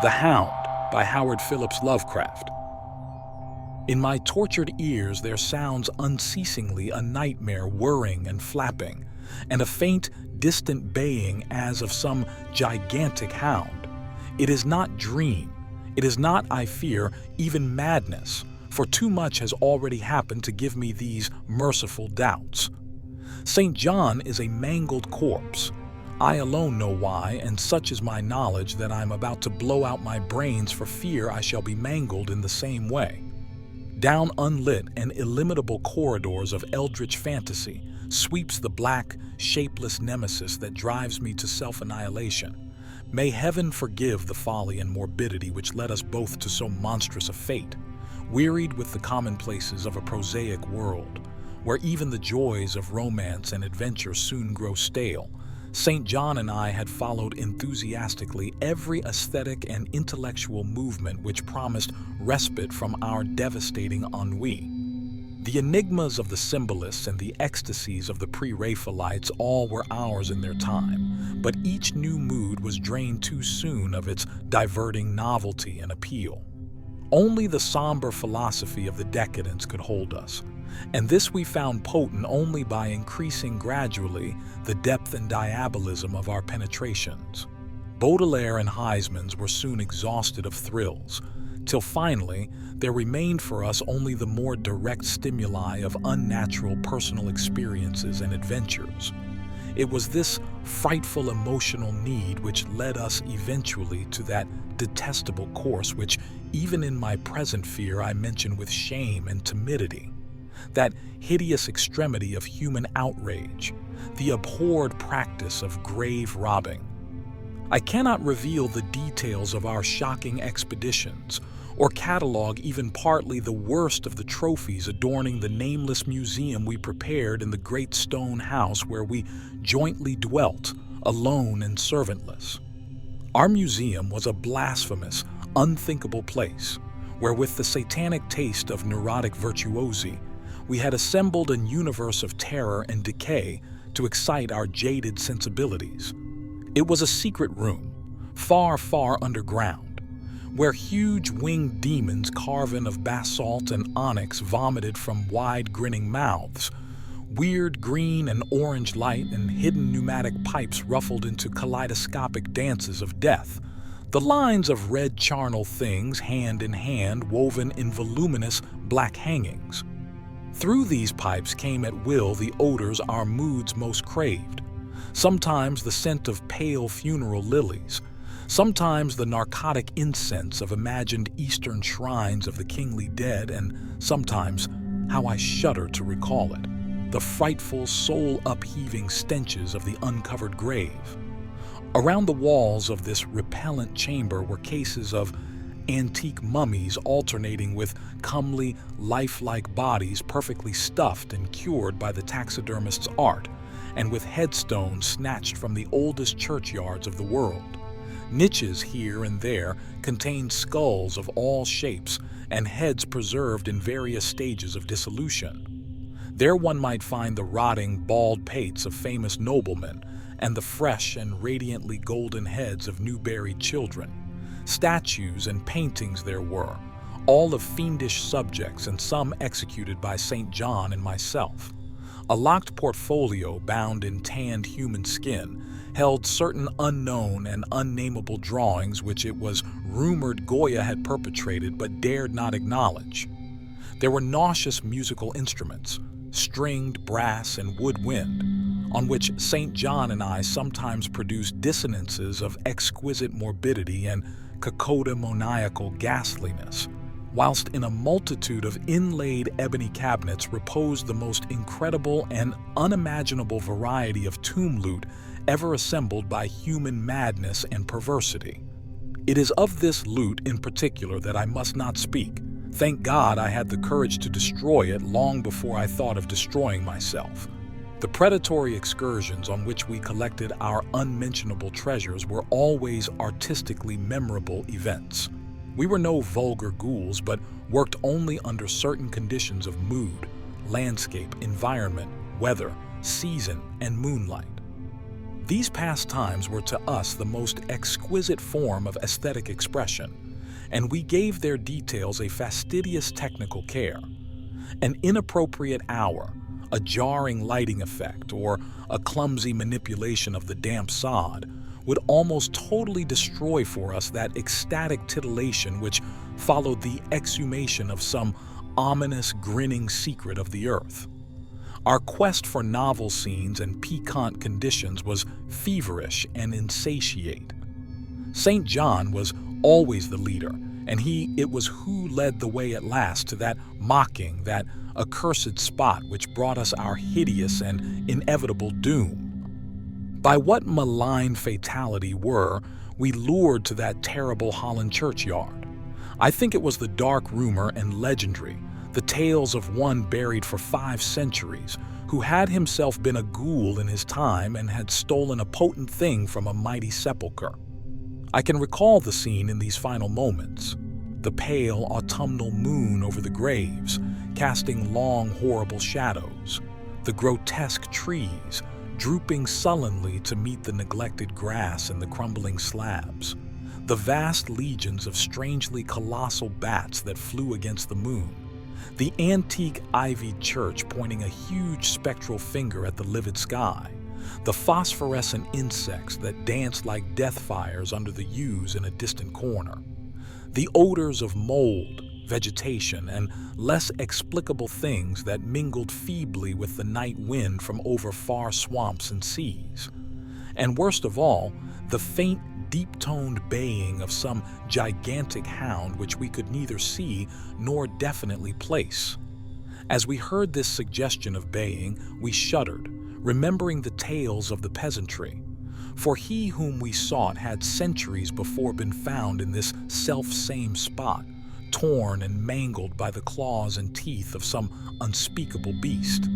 The Hound by Howard Phillips Lovecraft. In my tortured ears there sounds unceasingly a nightmare whirring and flapping, and a faint, distant baying as of some gigantic hound. It is not dream. It is not, I fear, even madness, for too much has already happened to give me these merciful doubts. St. John is a mangled corpse. I alone know why, and such is my knowledge that I am about to blow out my brains for fear I shall be mangled in the same way. Down unlit and illimitable corridors of eldritch fantasy sweeps the black, shapeless nemesis that drives me to self-annihilation. May heaven forgive the folly and morbidity which led us both to so monstrous a fate, wearied with the commonplaces of a prosaic world, where even the joys of romance and adventure soon grow stale. St. John and I had followed enthusiastically every aesthetic and intellectual movement which promised respite from our devastating ennui. The enigmas of the symbolists and the ecstasies of the pre-Raphaelites all were ours in their time, but each new mood was drained too soon of its diverting novelty and appeal. Only the somber philosophy of the decadence could hold us, and this we found potent only by increasing gradually the depth and diabolism of our penetrations. Baudelaire and Huysmans were soon exhausted of thrills, till finally there remained for us only the more direct stimuli of unnatural personal experiences and adventures. It was this frightful emotional need which led us eventually to that detestable course which, even in my present fear, I mention with shame and timidity. That hideous extremity of human outrage, the abhorred practice of grave robbing. I cannot reveal the details of our shocking expeditions, or catalog even partly the worst of the trophies adorning the nameless museum we prepared in the great stone house where we jointly dwelt, alone and servantless. Our museum was a blasphemous, unthinkable place, where with the satanic taste of neurotic virtuosi, we had assembled a universe of terror and decay to excite our jaded sensibilities. It was a secret room, far, far underground, where huge winged demons carven of basalt and onyx vomited from wide grinning mouths. Weird green and orange light and hidden pneumatic pipes ruffled into kaleidoscopic dances of death. The lines of red charnel things, hand in hand, woven in voluminous black hangings. Through these pipes came at will the odors our moods most craved. Sometimes the scent of pale funeral lilies, sometimes the narcotic incense of imagined Eastern shrines of the kingly dead, and sometimes, how I shudder to recall it, the frightful, soul-upheaving stenches of the uncovered grave. Around the walls of this repellent chamber were cases of antique mummies alternating with comely, lifelike bodies perfectly stuffed and cured by the taxidermist's art, and with headstones snatched from the oldest churchyards of the world. Niches here and there contained skulls of all shapes and heads preserved in various stages of dissolution. There one might find the rotting, bald pates of famous noblemen and the fresh and radiantly golden heads of new-buried children. Statues and paintings there were, all of fiendish subjects and some executed by St. John and myself. A locked portfolio bound in tanned human skin held certain unknown and unnameable drawings which it was rumored Goya had perpetrated but dared not acknowledge. There were nauseous musical instruments, stringed brass and woodwind, on which St. John and I sometimes produced dissonances of exquisite morbidity and cacodemoniacal ghastliness, whilst in a multitude of inlaid ebony cabinets reposed the most incredible and unimaginable variety of tomb loot ever assembled by human madness and perversity. It is of this loot in particular that I must not speak. Thank God I had the courage to destroy it long before I thought of destroying myself. The predatory excursions on which we collected our unmentionable treasures were always artistically memorable events. We were no vulgar ghouls, but worked only under certain conditions of mood, landscape, environment, weather, season, and moonlight. These pastimes were to us the most exquisite form of aesthetic expression, and we gave their details a fastidious technical care. An inappropriate hour, a jarring lighting effect, or a clumsy manipulation of the damp sod would almost totally destroy for us that ecstatic titillation which followed the exhumation of some ominous, grinning secret of the earth. Our quest for novel scenes and piquant conditions was feverish and insatiate. St. John was always the leader, and it was who led the way at last to that mocking, that accursed spot which brought us our hideous and inevitable doom. By what malign fatality were we lured to that terrible Holland churchyard? I think it was the dark rumor and legendary, the tales of one buried for 5 centuries, who had himself been a ghoul in his time and had stolen a potent thing from a mighty sepulchre. I can recall the scene in these final moments. The pale autumnal moon over the graves, casting long, horrible shadows. The grotesque trees, drooping sullenly to meet the neglected grass and the crumbling slabs. The vast legions of strangely colossal bats that flew against the moon. The antique ivied church pointing a huge spectral finger at the livid sky. The phosphorescent insects that danced like death fires under the yews in a distant corner. The odors of mold, vegetation, and less explicable things that mingled feebly with the night wind from over far swamps and seas. And worst of all, the faint, deep-toned baying of some gigantic hound which we could neither see nor definitely place. As we heard this suggestion of baying, we shuddered, remembering the tales of the peasantry. For he whom we sought had centuries before been found in this self-same spot, torn and mangled by the claws and teeth of some unspeakable beast.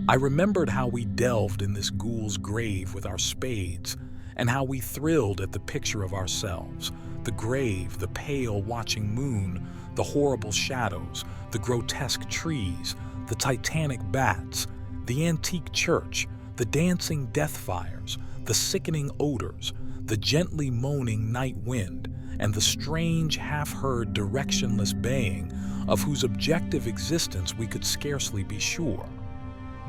I remembered how we delved in this ghoul's grave with our spades, and how we thrilled at the picture of ourselves, the grave, the pale watching moon, the horrible shadows, the grotesque trees, the titanic bats, the antique church, the dancing death fires, the sickening odors, the gently moaning night wind, and the strange, half-heard, directionless baying of whose objective existence we could scarcely be sure.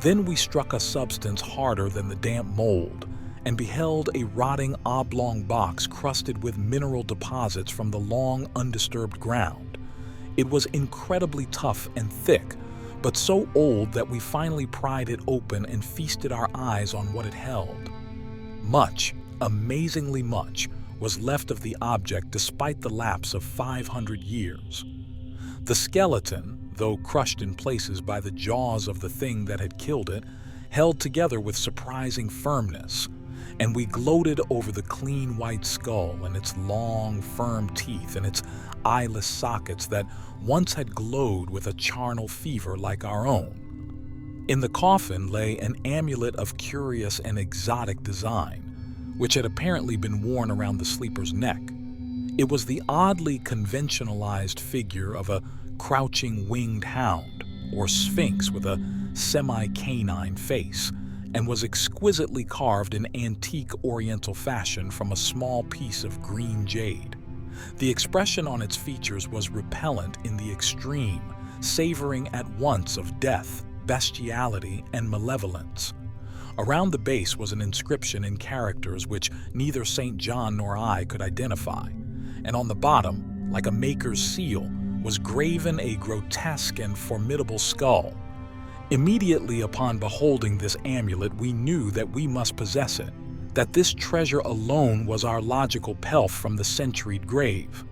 Then we struck a substance harder than the damp mold, and beheld a rotting oblong box crusted with mineral deposits from the long, undisturbed ground. It was incredibly tough and thick, but so old that we finally pried it open and feasted our eyes on what it held. Much, amazingly much, was left of the object despite the lapse of 500 years. The skeleton, though crushed in places by the jaws of the thing that had killed it, held together with surprising firmness, and we gloated over the clean white skull and its long, firm teeth and its eyeless sockets that once had glowed with a charnel fever like our own. In the coffin lay an amulet of curious and exotic design, which had apparently been worn around the sleeper's neck. It was the oddly conventionalized figure of a crouching winged hound, or sphinx with a semi-canine face, and was exquisitely carved in antique oriental fashion from a small piece of green jade. The expression on its features was repellent in the extreme, savoring at once of death, bestiality, and malevolence. Around the base was an inscription in characters which neither St. John nor I could identify, and on the bottom, like a maker's seal, was graven a grotesque and formidable skull. Immediately upon beholding this amulet, we knew that we must possess it, that this treasure alone was our logical pelf from the centuried grave.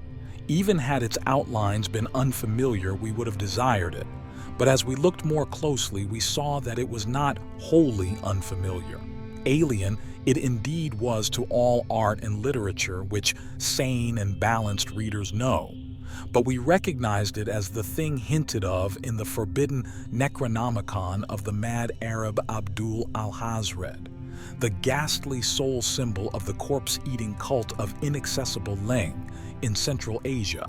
Even had its outlines been unfamiliar, we would have desired it. But as we looked more closely, we saw that it was not wholly unfamiliar. Alien it indeed was to all art and literature which sane and balanced readers know. But we recognized it as the thing hinted of in the forbidden Necronomicon of the mad Arab Abdul al-Hazred, the ghastly soul symbol of the corpse-eating cult of inaccessible Leng in Central Asia.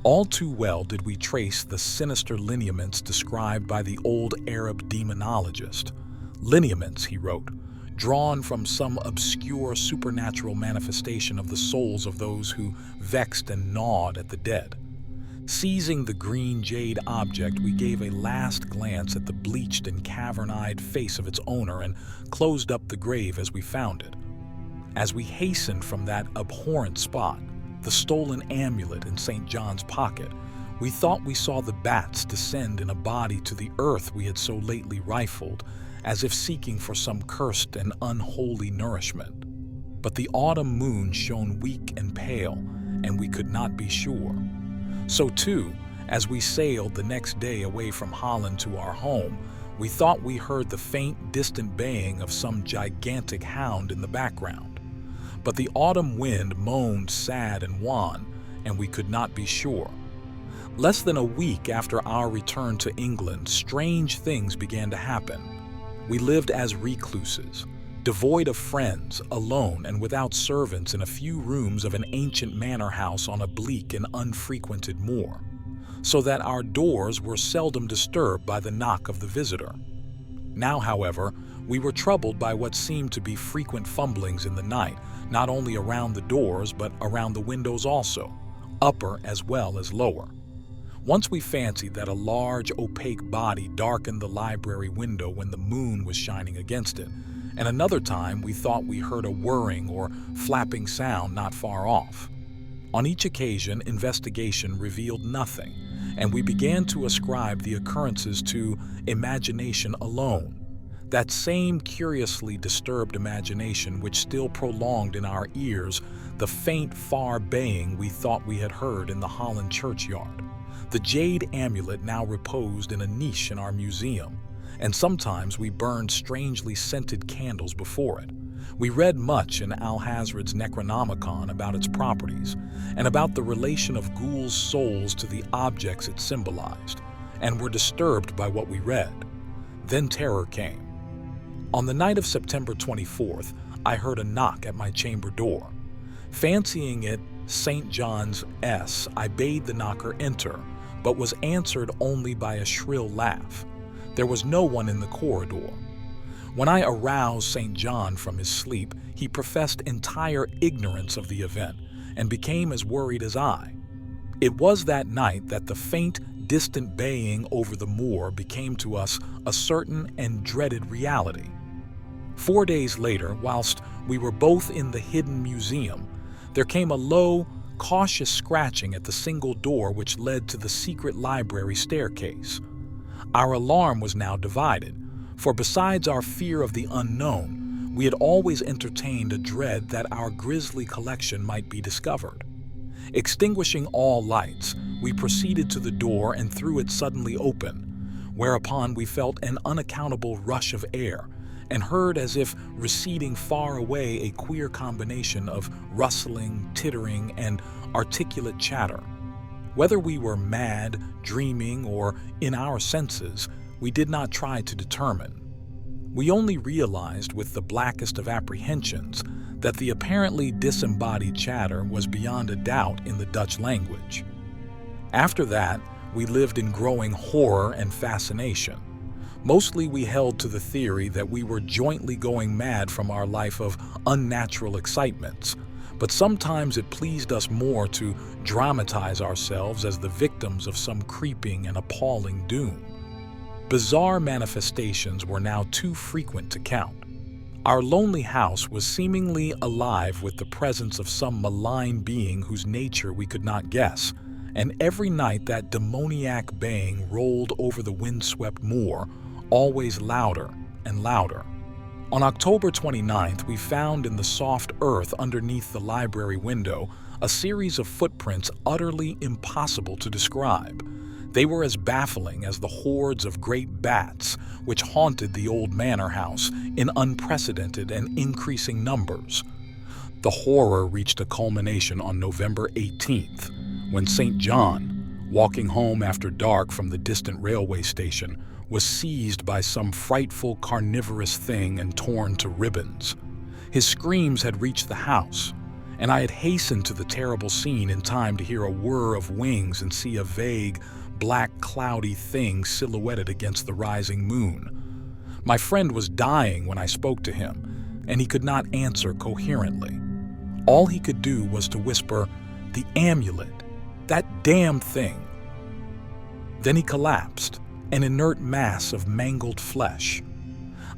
All too well did we trace the sinister lineaments described by the old Arab demonologist. Lineaments, he wrote, drawn from some obscure supernatural manifestation of the souls of those who vexed and gnawed at the dead. Seizing the green jade object, we gave a last glance at the bleached and cavern-eyed face of its owner and closed up the grave as we found it. As we hastened from that abhorrent spot, the stolen amulet in St. John's pocket, we thought we saw the bats descend in a body to the earth we had so lately rifled, as if seeking for some cursed and unholy nourishment. But the autumn moon shone weak and pale, and we could not be sure. So too, as we sailed the next day away from Holland to our home, we thought we heard the faint, distant baying of some gigantic hound in the background. But the autumn wind moaned sad and wan, and we could not be sure. Less than a week after our return to England, strange things began to happen. We lived as recluses, devoid of friends, alone and without servants in a few rooms of an ancient manor house on a bleak and unfrequented moor, so that our doors were seldom disturbed by the knock of the visitor. Now, however, we were troubled by what seemed to be frequent fumblings in the night, not only around the doors but around the windows also, upper as well as lower. Once we fancied that a large, opaque body darkened the library window when the moon was shining against it, and another time we thought we heard a whirring or flapping sound not far off. On each occasion, investigation revealed nothing, and we began to ascribe the occurrences to imagination alone, that same curiously disturbed imagination which still prolonged in our ears the faint, far baying we thought we had heard in the Holland churchyard. The jade amulet now reposed in a niche in our museum, and sometimes we burned strangely scented candles before it. We read much in Alhazred's Necronomicon about its properties, and about the relation of ghouls' souls to the objects it symbolized, and were disturbed by what we read. Then terror came. On the night of September 24th, I heard a knock at my chamber door. Fancying it St. John's S, I bade the knocker enter, but was answered only by a shrill laugh. There was no one in the corridor. When I aroused St. John from his sleep, he professed entire ignorance of the event and became as worried as I. It was that night that the faint, distant baying over the moor became to us a certain and dreaded reality. 4 days later, whilst we were both in the hidden museum, there came a low, cautious scratching at the single door which led to the secret library staircase. Our alarm was now divided, for besides our fear of the unknown, we had always entertained a dread that our grisly collection might be discovered. Extinguishing all lights, we proceeded to the door and threw it suddenly open, whereupon we felt an unaccountable rush of air, and heard as if receding far away a queer combination of rustling, tittering, and articulate chatter. Whether we were mad, dreaming, or in our senses, we did not try to determine. We only realized with the blackest of apprehensions that the apparently disembodied chatter was beyond a doubt in the Dutch language. After that, we lived in growing horror and fascination. Mostly we held to the theory that we were jointly going mad from our life of unnatural excitements, but sometimes it pleased us more to dramatize ourselves as the victims of some creeping and appalling doom. Bizarre manifestations were now too frequent to count. Our lonely house was seemingly alive with the presence of some malign being whose nature we could not guess, and every night that demoniac baying rolled over the windswept moor, always louder and louder. On October 29th, we found in the soft earth underneath the library window a series of footprints utterly impossible to describe. They were as baffling as the hordes of great bats which haunted the old manor house in unprecedented and increasing numbers. The horror reached a culmination on November 18th, when St. John, walking home after dark from the distant railway station, was seized by some frightful carnivorous thing and torn to ribbons. His screams had reached the house, and I had hastened to the terrible scene in time to hear a whir of wings and see a vague, black, cloudy thing silhouetted against the rising moon. My friend was dying when I spoke to him, and he could not answer coherently. All he could do was to whisper, "The amulet, that damn thing." Then he collapsed, an inert mass of mangled flesh.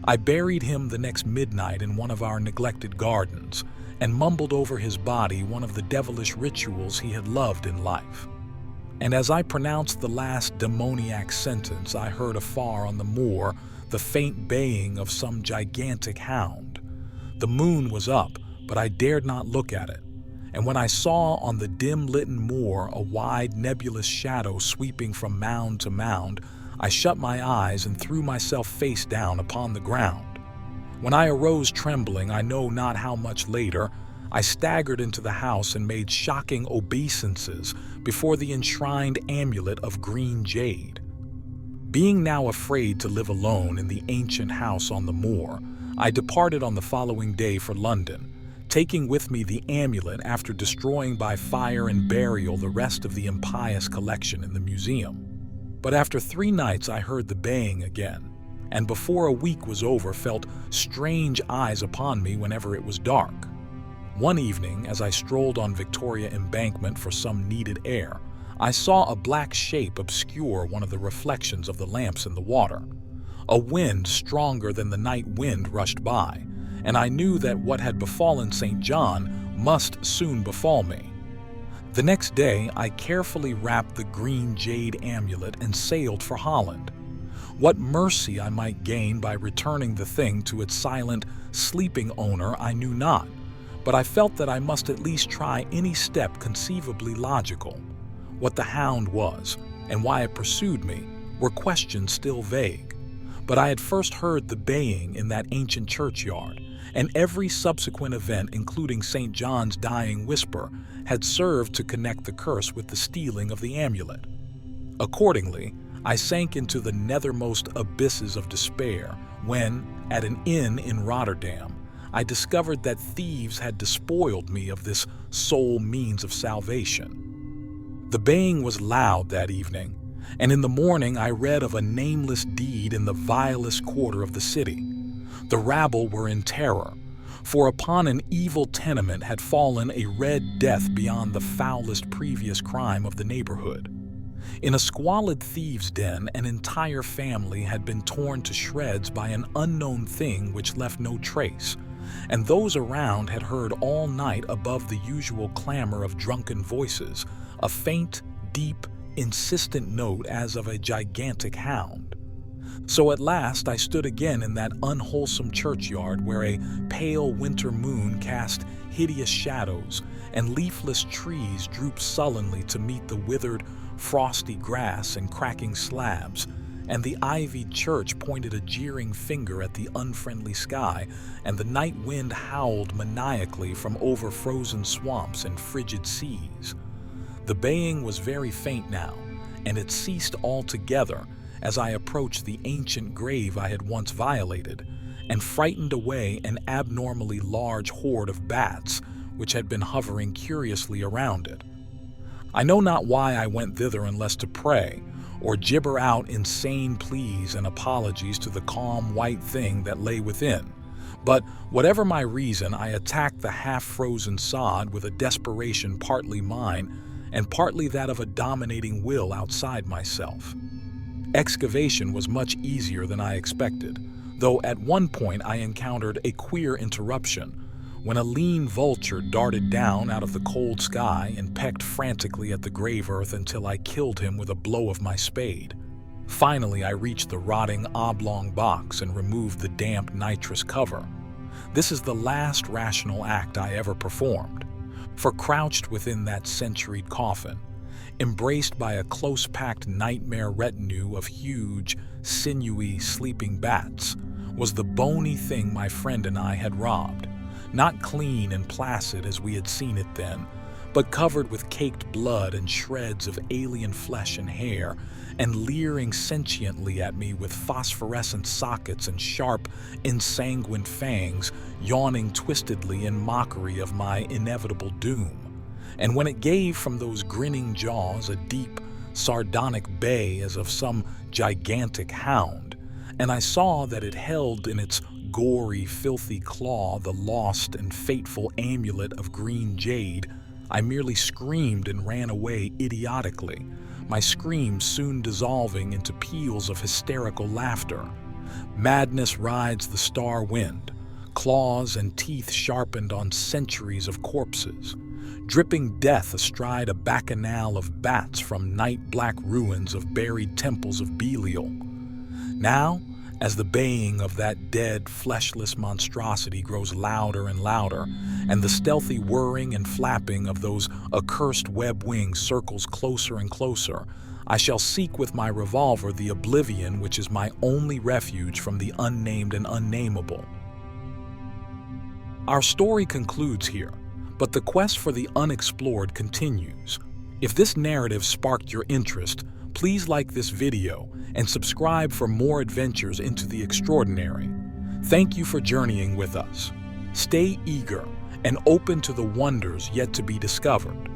I buried him the next midnight in one of our neglected gardens and mumbled over his body one of the devilish rituals he had loved in life. And as I pronounced the last demoniac sentence, I heard afar on the moor the faint baying of some gigantic hound. The moon was up, but I dared not look at it, and when I saw on the dim-litten moor a wide nebulous shadow sweeping from mound to mound, I shut my eyes and threw myself face down upon the ground. When I arose trembling, I know not how much later, I staggered into the house and made shocking obeisances before the enshrined amulet of green jade. Being now afraid to live alone in the ancient house on the moor, I departed on the following day for London, taking with me the amulet after destroying by fire and burial the rest of the impious collection in the museum. But after 3 nights I heard the baying again, and before a week was over felt strange eyes upon me whenever it was dark. One evening, as I strolled on Victoria Embankment for some needed air, I saw a black shape obscure one of the reflections of the lamps in the water. A wind stronger than the night wind rushed by, and I knew that what had befallen St. John must soon befall me. The next day, I carefully wrapped the green jade amulet and sailed for Holland. What mercy I might gain by returning the thing to its silent, sleeping owner I knew not, but I felt that I must at least try any step conceivably logical. What the hound was, and why it pursued me, were questions still vague. But I had first heard the baying in that ancient churchyard, and every subsequent event, including St. John's dying whisper, had served to connect the curse with the stealing of the amulet. Accordingly, I sank into the nethermost abysses of despair when, at an inn in Rotterdam, I discovered that thieves had despoiled me of this sole means of salvation. The baying was loud that evening, and in the morning I read of a nameless deed in the vilest quarter of the city. The rabble were in terror, for upon an evil tenement had fallen a red death beyond the foulest previous crime of the neighborhood. In a squalid thieves' den, an entire family had been torn to shreds by an unknown thing which left no trace, and those around had heard all night above the usual clamor of drunken voices a faint, deep, insistent note as of a gigantic hound. So at last I stood again in that unwholesome churchyard where a pale winter moon cast hideous shadows and leafless trees drooped sullenly to meet the withered, frosty grass and cracking slabs, and the ivied church pointed a jeering finger at the unfriendly sky, and the night wind howled maniacally from over frozen swamps and frigid seas. The baying was very faint now, and it ceased altogether as I approached the ancient grave I had once violated, and frightened away an abnormally large horde of bats which had been hovering curiously around it. I know not why I went thither unless to pray, or gibber out insane pleas and apologies to the calm white thing that lay within. But whatever my reason, I attacked the half-frozen sod with a desperation partly mine and partly that of a dominating will outside myself. Excavation was much easier than I expected, though at one point I encountered a queer interruption when a lean vulture darted down out of the cold sky and pecked frantically at the grave earth until I killed him with a blow of my spade. Finally, I reached the rotting oblong box and removed the damp nitrous cover. This is the last rational act I ever performed, for crouched within that centuried coffin, embraced by a close-packed nightmare retinue of huge, sinewy, sleeping bats, was the bony thing my friend and I had robbed, not clean and placid as we had seen it then, but covered with caked blood and shreds of alien flesh and hair, and leering sentiently at me with phosphorescent sockets and sharp, ensanguined fangs, yawning twistedly in mockery of my inevitable doom. And when it gave from those grinning jaws a deep, sardonic bay as of some gigantic hound, and I saw that it held in its gory, filthy claw the lost and fateful amulet of green jade, I merely screamed and ran away idiotically, my screams soon dissolving into peals of hysterical laughter. Madness rides the star wind, claws and teeth sharpened on centuries of corpses, dripping death astride a bacchanal of bats from night-black ruins of buried temples of Belial. Now, as the baying of that dead, fleshless monstrosity grows louder and louder, and the stealthy whirring and flapping of those accursed web wings circles closer and closer, I shall seek with my revolver the oblivion which is my only refuge from the unnamed and unnameable. Our story concludes here, but the quest for the unexplored continues. If this narrative sparked your interest, please like this video and subscribe for more adventures into the extraordinary. Thank you for journeying with us. Stay eager and open to the wonders yet to be discovered.